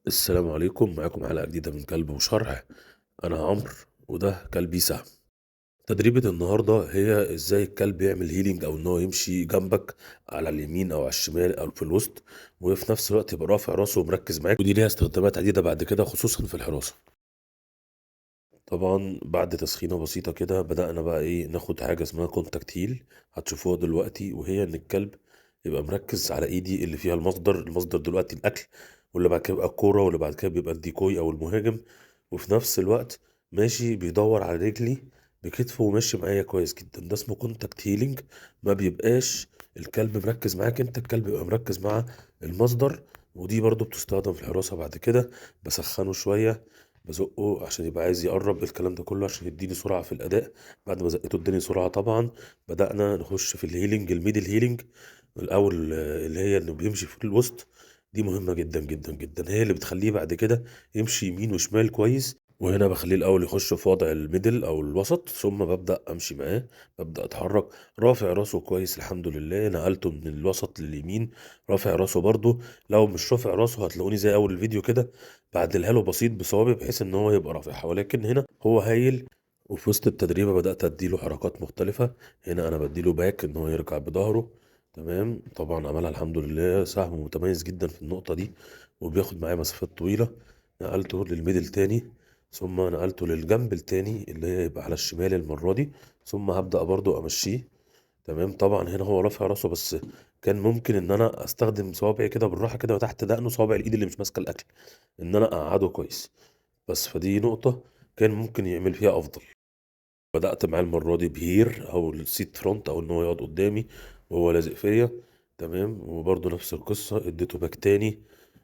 السلام عليكم، معاكم حلقة جديدة من كلب وشرح. أنا عمرو وده كلبي سهم. تدريبة النهاردة هي إزاي الكلب يعمل هيلينج أو إن هو يمشي جنبك على اليمين أو على الشمال أو في الوسط، وفي نفس الوقت يبقى رافع راسه ومركز معاك، ودي ليها استخدامات عديدة بعد كده خصوصا في الحراسة. طبعا بعد تسخينة بسيطة كده بدأنا بقى إيه ناخد حاجة اسمها كونتاكت هيل، هتشوفوها دلوقتي، وهي إن الكلب يبقى مركز على إيدي اللي فيها المصدر دلوقتي الأكل، واللي بعد كده بيبقى الكورة، واللي بعد كده بيبقى الديكوي أو المهاجم، وفي نفس الوقت ماشي بيدور على رجلي بكتفه وماشي معايا كويس جدا. ده اسمه كونتاكت هيلينج. ما بيبقاش الكلب مركز معاك انت، الكلب بيبقى مركز مع المصدر. ودي برضو بتستخدم في الحراسة بعد كده. بسخنه شوية، بزقه عشان يبقى عايز يقرب، الكلام ده كله عشان يديني سرعة في الأداء. بعد ما زقته اداني سرعة طبعا، بدأنا نخش في الهيلينج، الميدل هيلينج الأول، اللي هي إنه بيمشي في الوسط. دي مهمة جدا جدا جدا، هي اللي بتخليه بعد كده يمشي يمين وشمال كويس. وهنا بخليه الأول يخش في وضع الميدل أو الوسط، ثم ببدأ أمشي معاه، ببدأ أتحرك رافع راسه كويس. الحمد لله نقلته من الوسط لليمين، رافع راسه برضو. لو مش رافع راسه هتلاقوني زي أول الفيديو كده بعدلها له بسيط بصوابي بحيث إن هو يبقى رافعها، ولكن هنا هو هايل. وفي وسط التدريبة بدأت أديله حركات مختلفة. هنا أنا بديله باك إن هو يرجع بظهره. تمام، طبعا عملها الحمد لله، سهم متميز جدا في النقطة دي وبياخد معايا مسافات طويلة. نقلته للميدل تاني، ثم نقلته للجنب التاني اللي هي يبقى على الشمال المرة دي، ثم هبدأ برضو أمشيه. تمام، طبعا هنا هو رافع راسه، بس كان ممكن ان انا استخدم صوابعي كده بالراحه كده وتحت دقنه، صوابع الايد اللي مش ماسكه الاكل، ان انا اقعده كويس. بس فدي نقطه كان ممكن يعمل فيها افضل. بدأت معاه المرة دي بهير أو السيت فرونت، أو إن هو يقعد قدامي وهو لازق فيا. تمام، وبرضه نفس القصة اديته باك تاني.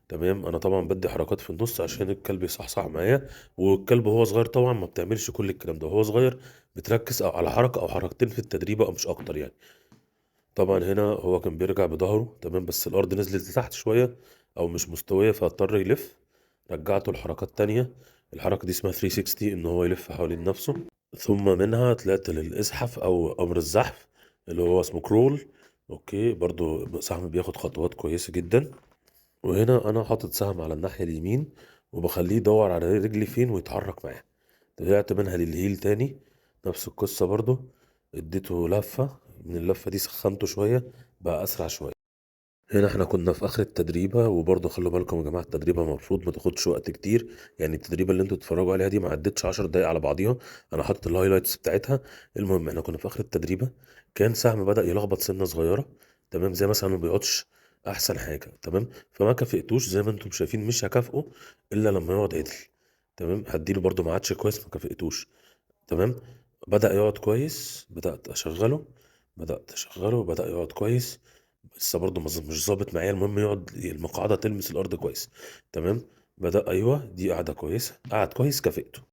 تمام، أنا طبعا بدي حركات في النص عشان الكلب يصحصح معايا، والكلب وهو صغير طبعا ما بتعملش كل الكلام ده، وهو صغير بتركز أو على حركة أو حركتين في التدريب أو مش أكتر يعني. طبعا هنا هو كان بيرجع بظهره، تمام، بس الأرض نزلت لتحت شوية أو مش مستوية فاضطر يلف. رجعته لحركات تانية، الحركة دي اسمها 360، إن هو يلف حوالين نفسه. ثم منها طلعت للإزحف أو أمر الزحف اللي هو اسمه كرول. أوكي، برضو سهم بياخد خطوات كويسة جدا. وهنا أنا حاطط سهم على الناحية اليمين وبخليه يدور على رجلي فين ويتحرك معايا. طلعت منها للهيل تاني، نفس القصة برضو، اديته لفة، من اللفة دي سخنته شوية بقى أسرع شوية. هنا احنا كنا في اخر التدريبه، وبرضه خلوا بالكم يا جماعه التدريبه المفروض ما تاخدش وقت كتير. يعني التدريبه اللي انتوا تتفرجوا عليها دي ما عدتش 10 دقايق على بعضيها، انا حاطط الهايلايتس بتاعتها. المهم احنا كنا في اخر التدريبه، كان سهم بدأ يلخبط سنه صغيره. تمام، زي مثلا ما بيقعدش احسن حاجه. تمام، فما كافئتوش زي ما انتم شايفين، مش هكافئه الا لما يقعد عدل. تمام، هديله برضه ما عادش كويس، ما كافئتوش. تمام، بدأ يقعد كويس، بدأت أشغله، بدأ يقعد كويس. لسه برضه مش ظابط معايا، المهم يقعد المقعدة تلمس الأرض كويس. تمام، بدأ، أيوه دي قاعدة كويسة، قعد كويس، كافئته.